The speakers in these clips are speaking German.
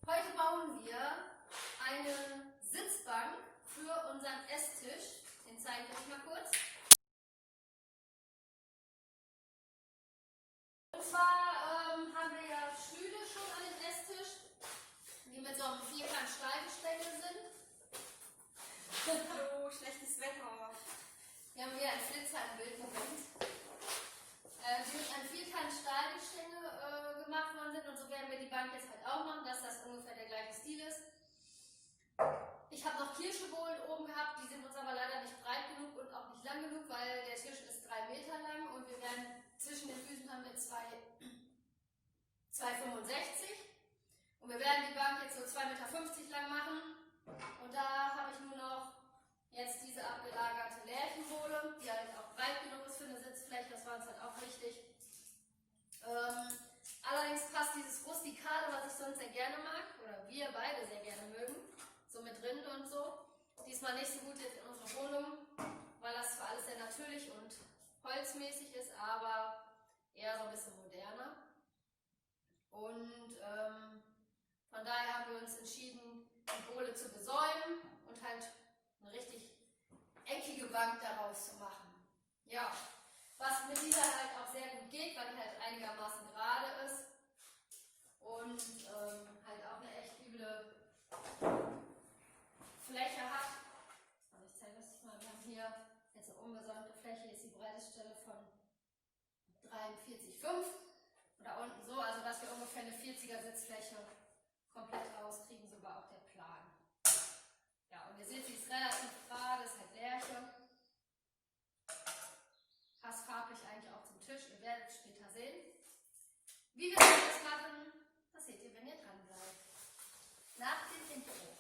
Heute bauen wir eine Sitzbank für unseren Esstisch. Den zeige ich euch mal kurz. Und zwar haben wir ja Stühle schon an dem Esstisch, die mit so einem vierkant Stahlgestänge sind. Hallo, schlechtes Wetter. Wir haben hier ein Flitzer im Bildmoment. Die mit einem vierkant Stahlgestänge gemacht worden sind, und so werden wir die Bank jetzt halt auch machen, dass das ungefähr der gleiche Stil ist. Ich habe noch Kirschebohlen oben gehabt, die sind uns aber leider nicht breit genug und auch nicht lang genug, weil der Tisch ist 3 Meter lang und wir werden zwischen den Füßen haben wir 2,65 und wir werden die Bank jetzt so 2,50 Meter lang machen, und da habe ich nur noch jetzt diese abgelagerte Lärchenbohle, die halt auch breit genug ist für eine Sitzfläche, das war uns halt auch wichtig. Allerdings passt dieses Rustikale, was ich sonst sehr gerne mag, oder wir beide sehr gerne mögen, so mit Rinde und so, diesmal nicht so gut jetzt in unserer Wohnung, weil das für alles sehr natürlich und holzmäßig ist, aber eher so ein bisschen moderner. Und von daher haben wir uns entschieden, die Bohle zu besäumen und halt eine richtig eckige Bank daraus zu machen. Ja, was mit dieser halt auch sehr gut geht, weil die halt einigermaßen gerade ist und halt auch eine echt üble Fläche hat. Also ich zeige das mal, wir haben hier jetzt eine unbesäumte Fläche, hier ist die Breitestelle von 43,5 und da unten so, also dass wir ungefähr eine 40er Sitzfläche komplett rauskriegen, so war auch der Plan. Ja, und ihr seht, sie ist relativ gerade, ist halt Lärche. Passt farblich eigentlich auch zum Tisch, ihr werdet es später sehen. Wie wir das machen, das seht ihr, wenn ihr dran bleibt. Nach dem Intro.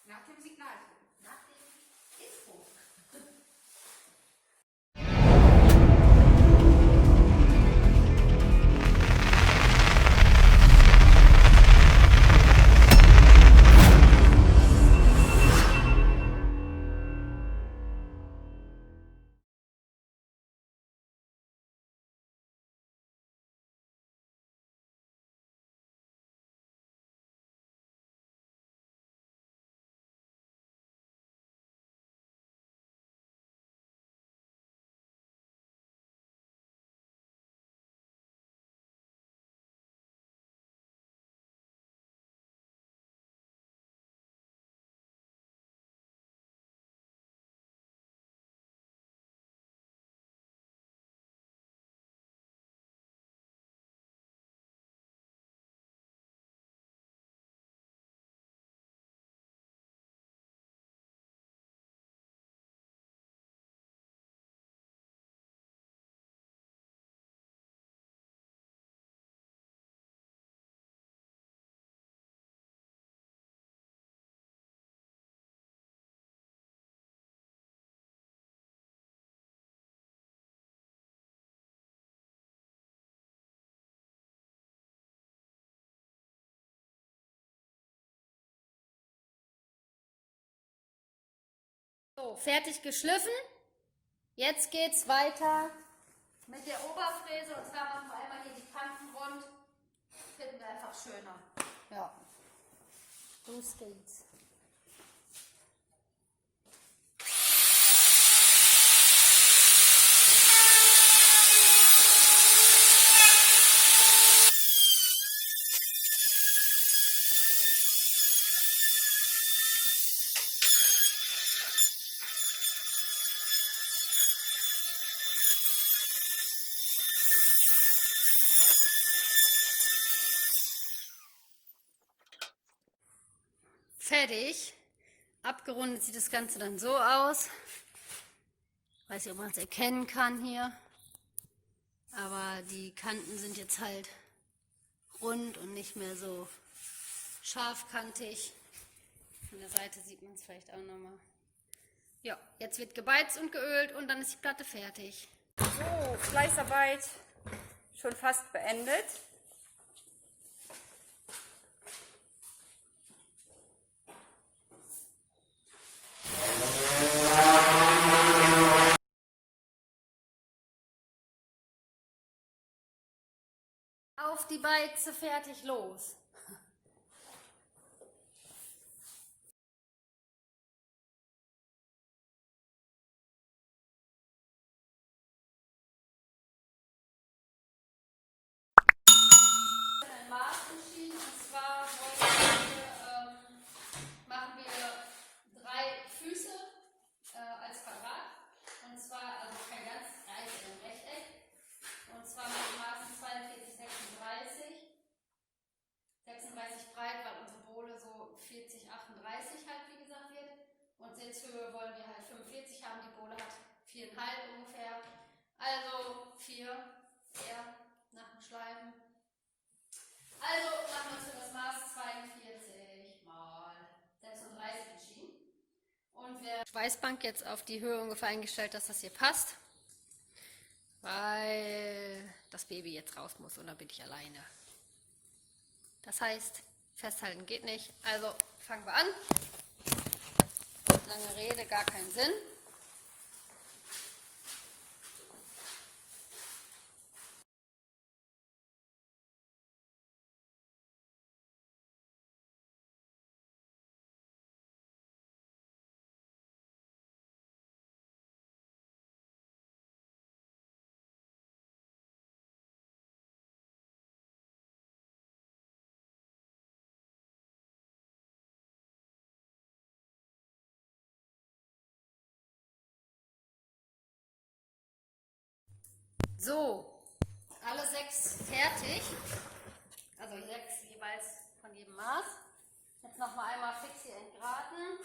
Nach dem Signalton. Nach dem Intro. So, fertig geschliffen. Jetzt geht's weiter mit der Oberfräse, und zwar machen wir einmal hier die Kanten rund. Finden wir einfach schöner. Ja, los geht's. Fertig. Abgerundet sieht das Ganze dann so aus. Weiß nicht, ob man es erkennen kann hier. Aber die Kanten sind jetzt halt rund und nicht mehr so scharfkantig. Von der Seite sieht man es vielleicht auch nochmal. Ja, jetzt wird gebeizt und geölt und dann ist die Platte fertig. So, Fleißarbeit schon fast beendet. Auf die Beize, fertig, los. 4 eher nach dem Schleifen. Also machen wir uns für das Maß 42 mal 36 entschieden. Und wir Schweißbank jetzt auf die Höhe ungefähr eingestellt, dass das hier passt. Weil das Baby jetzt raus muss und dann bin ich alleine. Das heißt, festhalten geht nicht. Also fangen wir an. Lange Rede, gar keinen Sinn. So, alle 6 fertig, also 6 jeweils von jedem Maß. Jetzt nochmal einmal fix hier entgraten.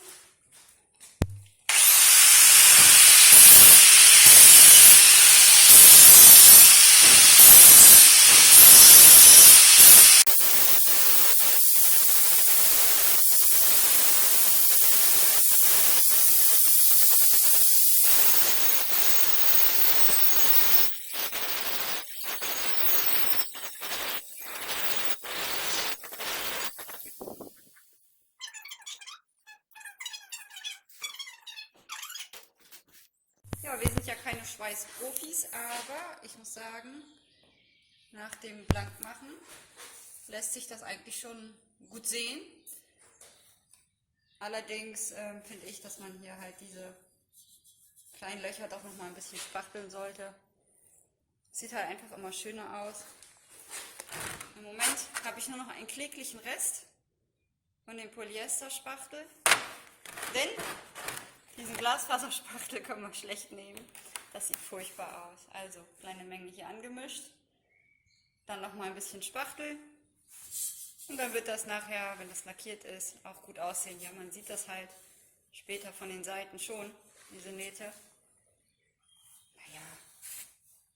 Ja, wir sind ja keine Schweißprofis, aber ich muss sagen, nach dem Blankmachen lässt sich das eigentlich schon gut sehen. Allerdings finde ich, dass man hier halt diese kleinen Löcher doch noch mal ein bisschen spachteln sollte. Sieht halt einfach immer schöner aus. Im Moment habe ich nur noch einen kläglichen Rest von dem Polyesterspachtel, denn diesen Glasfaserspachtel kann man schlecht nehmen. Das sieht furchtbar aus. Also kleine Menge hier angemischt, dann noch mal ein bisschen Spachtel und dann wird das nachher, wenn das lackiert ist, auch gut aussehen. Ja, man sieht das halt später von den Seiten schon, diese Nähte. Naja,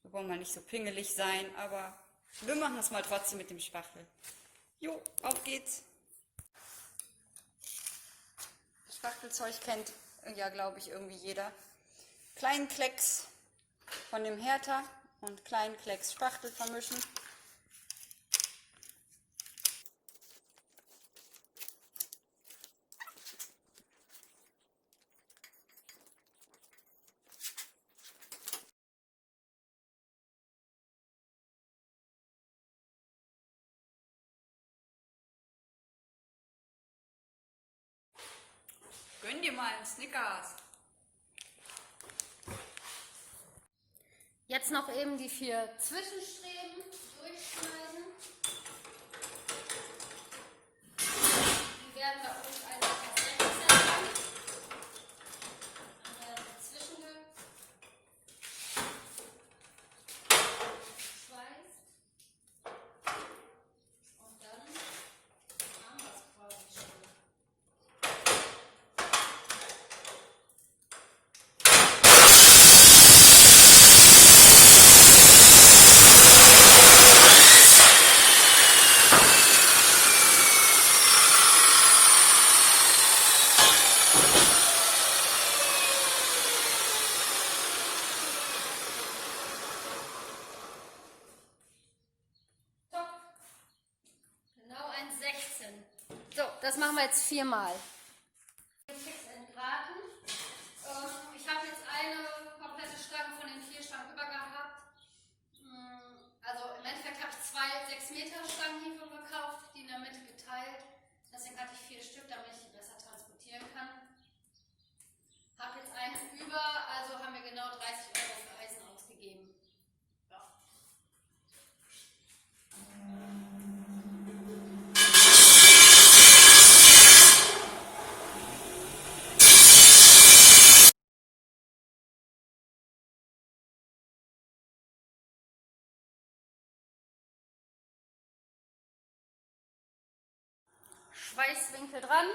wir wollen mal nicht so pingelig sein, aber wir machen das mal trotzdem mit dem Spachtel. Jo, auf geht's. Spachtelzeug kennt ja, glaube ich, irgendwie jeder. Kleinen Klecks von dem Härter und kleinen Klecks Spachtel vermischen. Gönn dir mal einen Snickers. Jetzt noch eben die 4 Zwischenstreben durchschneiden. Die werden bei uns 1,6 Meter lang. Dann werden dazwischen geschweißt. Und dann haben wir es quasi schon. So, das machen wir jetzt 4-mal. Fix entgraten. Ich habe jetzt eine komplette Stange von den 4 Stangen über gehabt. Also im Endeffekt habe ich 2 6 Meter Stangenhefe gekauft, die in der Mitte geteilt. Deswegen hatte ich 4 Stück, damit ich die besser transportieren kann. Habe jetzt einen über, also haben wir genau 30 € für Eisen ausgegeben. Ja. Schweißwinkel dran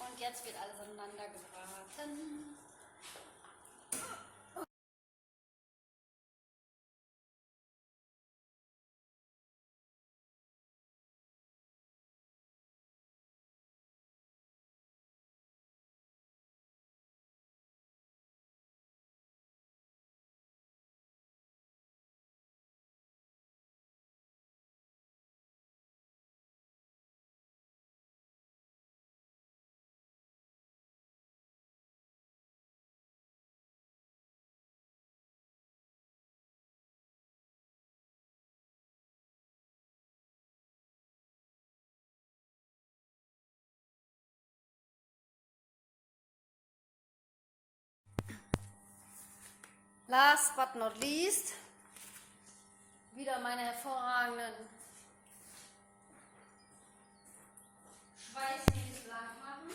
und jetzt wird alles aneinander gebraten. Last but not least, wieder meine hervorragenden Schweißnägel blank machen.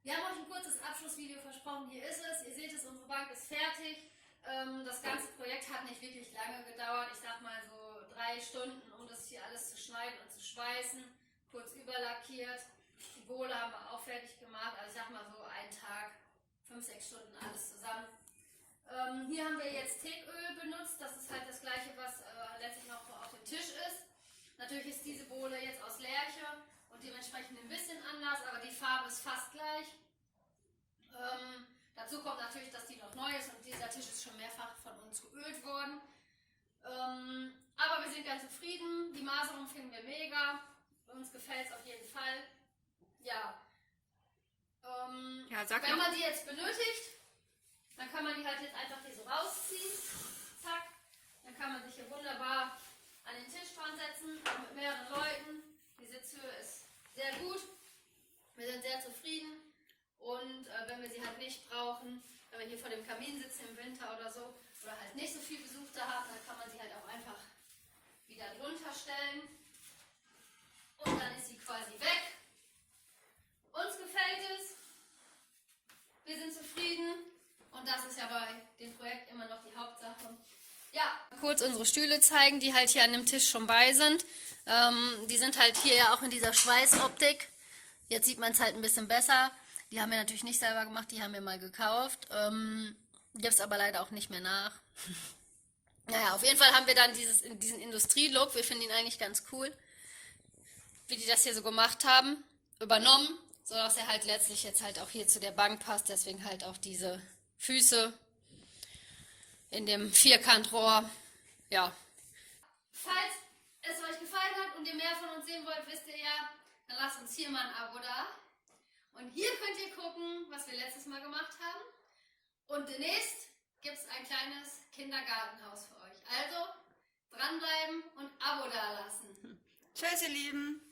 Wir haben euch ein kurzes Abschlussvideo versprochen. Hier ist es. Ihr seht es, unsere Bank ist fertig. Das ganze Projekt hat nicht wirklich lange gedauert. Ich sag mal so 3 Stunden, um das hier alles zu schneiden und zu schweißen. Kurz überlackiert. Die Bohle haben wir auch fertig gemacht. Also ich sag mal so einen Tag, 5-6 Stunden alles zusammen. Hier haben wir jetzt Teeköl benutzt. Das ist halt das gleiche, was letztlich noch auf dem Tisch ist. Natürlich ist diese Bohle jetzt aus Lärche und dementsprechend ein bisschen anders, aber die Farbe ist fast gleich. Dazu kommt natürlich, dass die noch neu ist und dieser Tisch ist schon mehrfach von uns geölt worden. Aber wir sind ganz zufrieden, die Maserung finden wir mega, uns gefällt es auf jeden Fall. Ja, wenn man die jetzt benötigt, dann kann man die halt jetzt einfach hier so rausziehen, zack, dann kann man sich hier wunderbar an den Tisch dran setzen, auch mit mehreren Leuten. Die Sitzhöhe ist sehr gut, wir sind sehr zufrieden und wenn wir sie halt nicht brauchen, wenn wir hier vor dem Kamin sitzen im Winter oder so oder halt nicht so viel Besuch da haben, dann kann man sie halt auch einfach wieder drunter stellen und dann ist sie quasi weg. Uns gefällt es, wir sind zufrieden und das ist ja bei dem Projekt immer noch die Hauptsache. Ja, kurz unsere Stühle zeigen, die halt hier an dem Tisch schon bei sind. Die sind halt hier ja auch in dieser Schweißoptik. Jetzt sieht man es halt ein bisschen besser. Die haben wir natürlich nicht selber gemacht, die haben wir mal gekauft. Gibt es aber leider auch nicht mehr nach. Naja, auf jeden Fall haben wir dann diesen Industrielook, wir finden ihn eigentlich ganz cool, wie die das hier so gemacht haben, übernommen, sodass er halt letztlich jetzt halt auch hier zu der Bank passt, deswegen halt auch diese Füße in dem Vierkantrohr, ja. Falls es euch gefallen hat und ihr mehr von uns sehen wollt, wisst ihr ja, dann lasst uns hier mal ein Abo da. Und hier könnt ihr gucken, was wir letztes Mal gemacht haben. Und demnächst gibt es ein kleines Kindergartenhaus für euch. Also dranbleiben und Abo da lassen. Tschüss, ihr Lieben.